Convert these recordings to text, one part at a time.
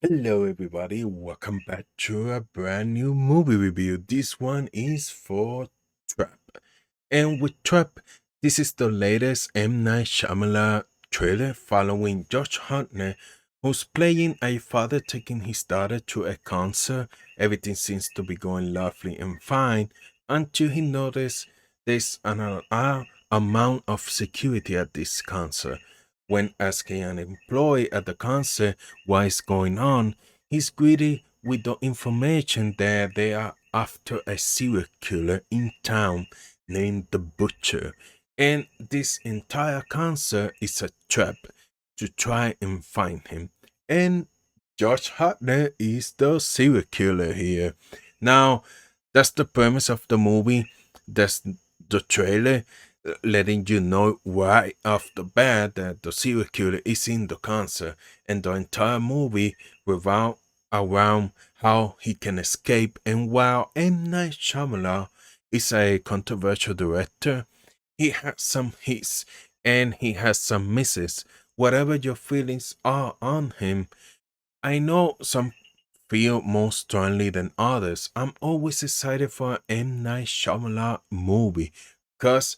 Hello, everybody. Welcome back to a brand new movie review. This one is for Trap. And with Trap, this is the latest M Night Shyamalan trailer following Josh Hartnett, who's playing a father taking his daughter to a concert. Everything seems to be going lovely and fine until he notices there's an amount of security at this concert. When asking an employee at the concert what is going on, he's greeted with the information that they are after a serial killer in town named the Butcher, and this entire concert is a trap to try and find him. And Josh Hartnett is the serial killer here. Now, that's the premise of the movie. That's the trailer letting you know right off the bat that the serial killer is in the concert, and the entire movie revolves around how he can escape. And while M Night Shyamalan is a controversial director, he has some hits and he has some misses. Whatever your feelings are on him, I know some feel more strongly than others. I'm always excited for an M Night Shyamalan movie because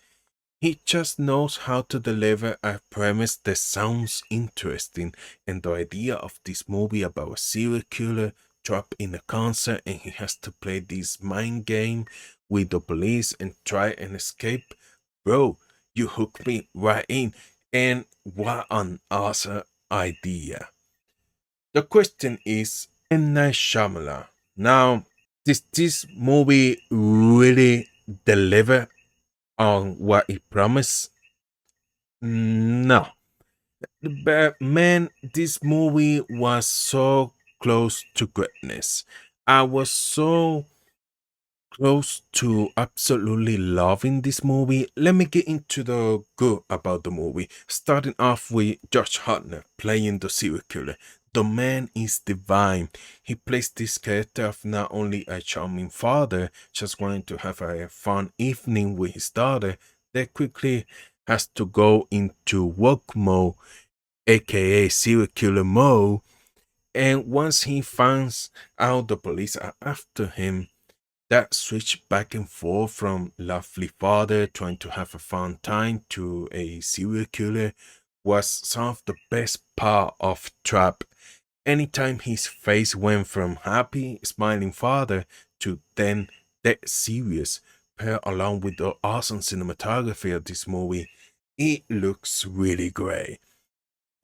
he just knows how to deliver a premise that sounds interesting, and the idea of this movie about a serial killer trapped in a concert and he has to play this mind game with the police and try and escape. Bro, you hooked me right in, and what an awesome idea. The question is, M. Night Shyamalan. Now, did this movie really deliver on what it promised? No. But man, this movie was so close to greatness. I was so close to absolutely loving this movie. Let me get into the good about the movie. Starting off with Josh Hartnett playing the serial killer. The man is divine. He plays this character of not only a charming father, just wanting to have a fun evening with his daughter, that quickly has to go into work mode, aka serial killer mode. And once he finds out the police are after him, that switch back and forth from lovely father trying to have a fun time to a serial killer was some of the best part of Trap. Anytime his face went from happy, smiling father to then that serious, paired along with the awesome cinematography of this movie, it looks really great.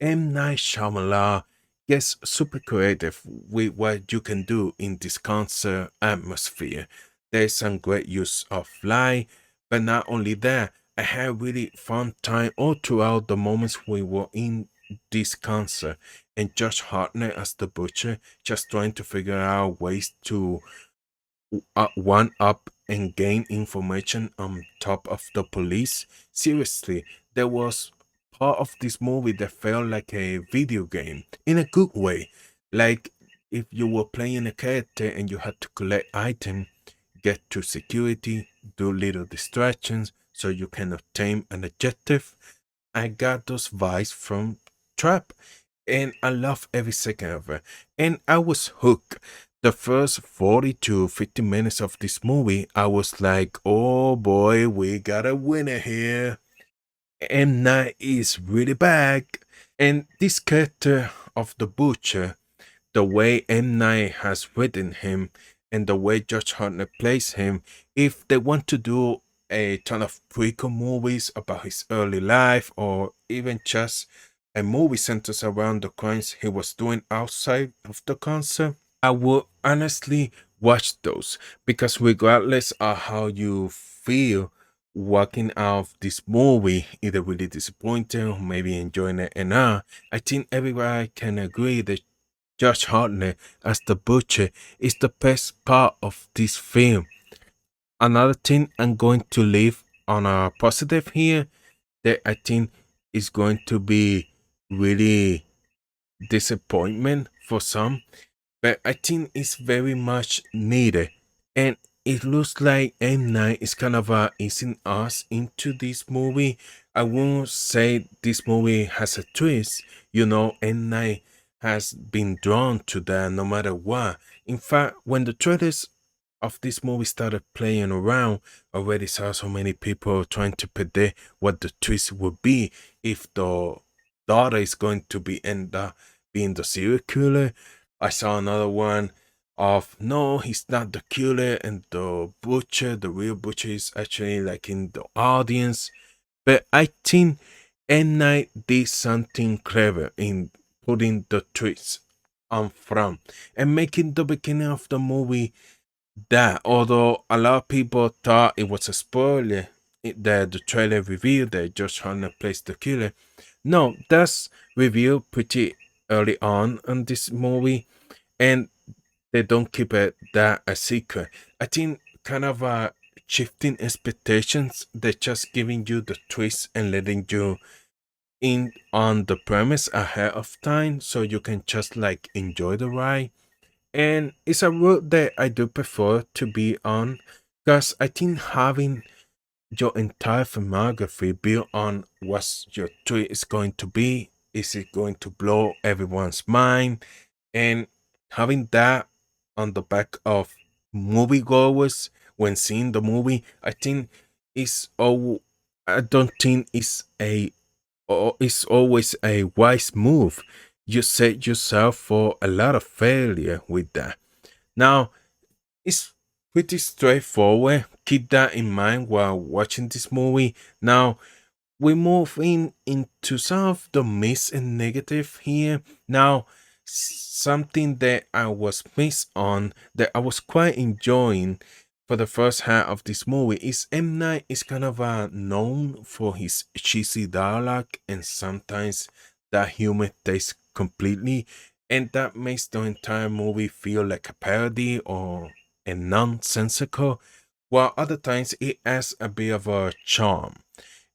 M. Night Shyamalan gets super creative with what you can do in this concert atmosphere. There's some great use of light, but not only that, I had really fun time all throughout the moments we were in this concert. And Josh Hartnett as the butcher, just trying to figure out ways to one up and gain information on top of the police. Seriously, there was part of this movie that felt like a video game in a good way. Like if you were playing a character and you had to collect items, get to security, do little distractions so you can obtain an objective. I got those vibes from Trap, and I love every second of it. And I was hooked. The first 40 to 50 minutes of this movie, I was like, oh boy, we got a winner here. M. Night is really back. And this character of the Butcher, the way M. Night has written him, and the way Josh Hartnett plays him, if they want to do a ton of prequel movies about his early life, or even just a movie centers around the crimes he was doing outside of the concert, I would honestly watch those because regardless of how you feel walking out of this movie, either really disappointed or maybe enjoying it and I think everybody can agree that Josh Hartnett as the butcher is the best part of this film. Another thing I'm going to leave on a positive here that I think is going to be really disappointment for some, but I think it's very much needed. And it looks like M Night is kind of easing us into this movie. I won't say this movie has a twist. You know, M Night has been drawn to that no matter what. In fact, when the trailers of this movie started playing around, I already saw so many people trying to predict what the twist would be if the daughter is going to be end up being the serial killer. I saw another one of no, he's not the killer, and the butcher, the real butcher, is actually like in the audience. But I think M Night did something clever in putting the twist on front and making the beginning of the movie that, although a lot of people thought it was a spoiler, that the trailer revealed that Josh Hartnett plays the killer. No, that's revealed pretty early on in this movie, and they don't keep it that a secret. I think kind of shifting expectations. They're just giving you the twist and letting you in on the premise ahead of time, so you can just like enjoy the ride. And it's a route that I do prefer to be on, because I think having your entire filmography built on what your tweet is going to be, is it going to blow everyone's mind, and having that on the back of moviegoers when seeing the movie, I think is oh, I don't think it's always a wise move. You set yourself for a lot of failure with that. Now, it's pretty straightforward. Keep that in mind while watching this movie. Now, we move into some of the miss and negative here. Now, something that I was missed on that I was quite enjoying for the first half of this movie is M Night is kind of known for his cheesy dialogue, and sometimes that humor tastes completely, and that makes the entire movie feel like a parody or a nonsensical, while other times it adds a bit of a charm.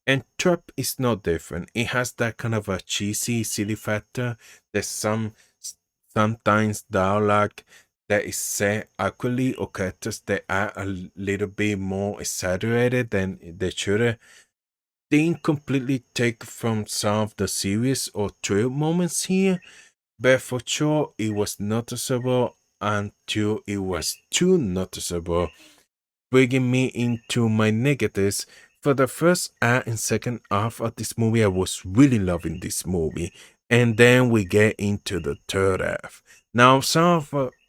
And Trap is no different. It has that kind of a cheesy, silly factor that sometimes dialogue that is said awkwardly, or characters that are a little bit more exaggerated than they should. Didn't completely take from some of the serious or thrill moments here, but for sure it was noticeable until it was too noticeable, bringing me into my negatives. For the first act and second half of this movie, I was really loving this movie. And then we get into the third half. Now, some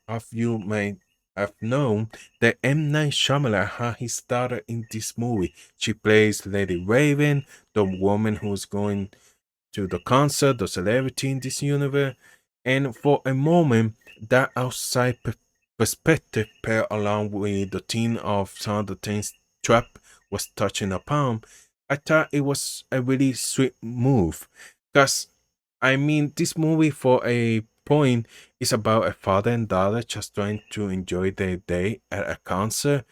of you may have known that M. Night Shyamalan had his daughter in this movie. She plays Lady Raven, the woman who's going to the concert, the celebrity in this universe. And for a moment, that outside perspective paired along with the theme of some of the things Trap was touching upon, I thought it was a really sweet move. Because, I mean, this movie for a point is about a father and daughter just trying to enjoy their day at a concert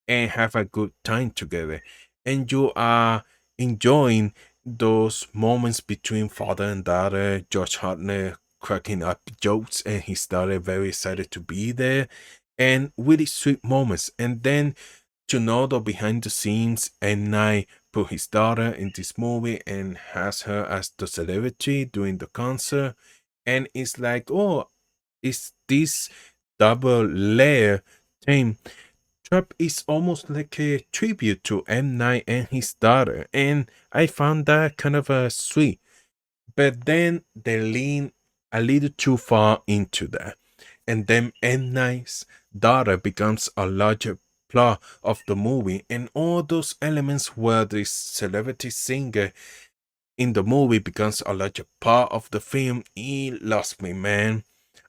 and have a good time together. And you are enjoying those moments between father and daughter, Josh Hartnett cracking up jokes and his daughter very excited to be there, and really sweet moments. And then to know the behind the scenes, and I put his daughter in this movie and has her as the celebrity during the concert. And it's like, oh, it's this double layer thing. Trap is almost like a tribute to M. Night and his daughter, and I found that kind of sweet. But then they lean a little too far into that, and then M. Night's daughter becomes a larger plot of the movie, and all those elements where this celebrity singer in the movie becomes a larger part of the film. It lost me, man.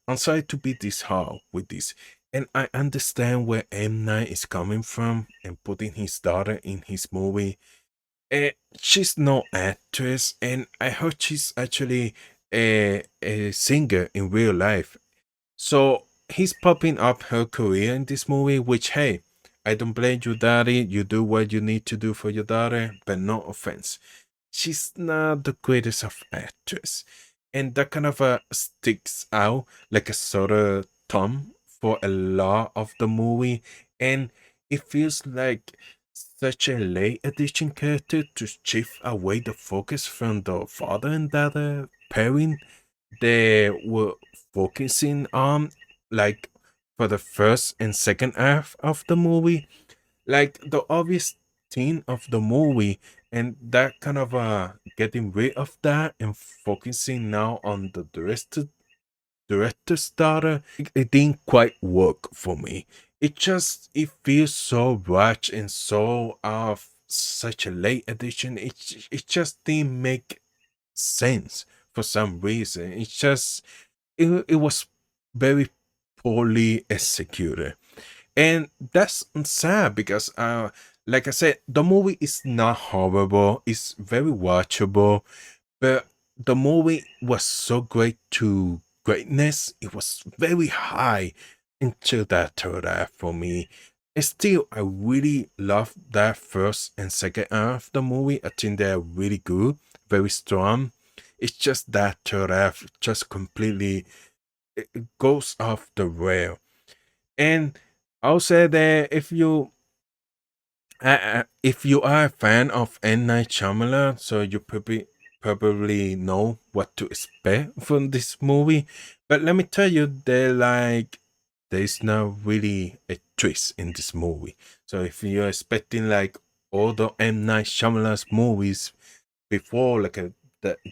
I'm sorry to be this hard with this. And I understand where M. Night is coming from and putting his daughter in his movie. She's no actress, and I heard she's actually a singer in real life. So he's popping up her career in this movie, which, hey, I don't blame you, daddy. You do what you need to do for your daughter, but no offense. She's not the greatest of actress. And that kind of sticks out like a sort of thumb for a lot of the movie. And it feels like such a late addition character to shift away the focus from the father and daughter pairing. they were focusing on, like, for the first and second half of the movie, like the obvious theme of the movie, and that kind of getting rid of that and focusing now on the director's daughter, it didn't quite work for me. It feels so rushed and so of such a late edition. It just didn't make sense for some reason. It was very poorly executed. And that's sad because like I said, the movie is not horrible. It's very watchable, but the movie was so great to greatness. It was very high into that third act for me. And still, I really love that first and second half of the movie. I think they're really good, very strong. It's just that third act just completely it goes off the rail. And I'll say that if you are a fan of M Night Shyamalan, so you probably know what to expect from this movie. But let me tell you, there's not really a twist in this movie. So if you're expecting like all the M Night Shyamalan's movies before, like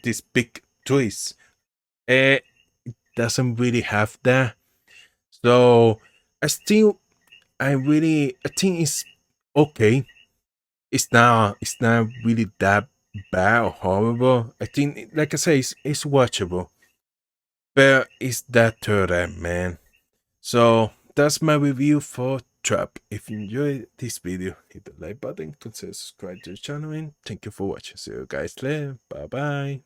this big twist, it doesn't really have that. So I still, I think it's okay. It's not really that bad or horrible. I think, like I say, it's watchable, but it's that third act, man. So that's my review for Trap. If you enjoyed this video, hit the like button, consider subscribe to the channel, and thank you for watching. See you guys later. Bye bye.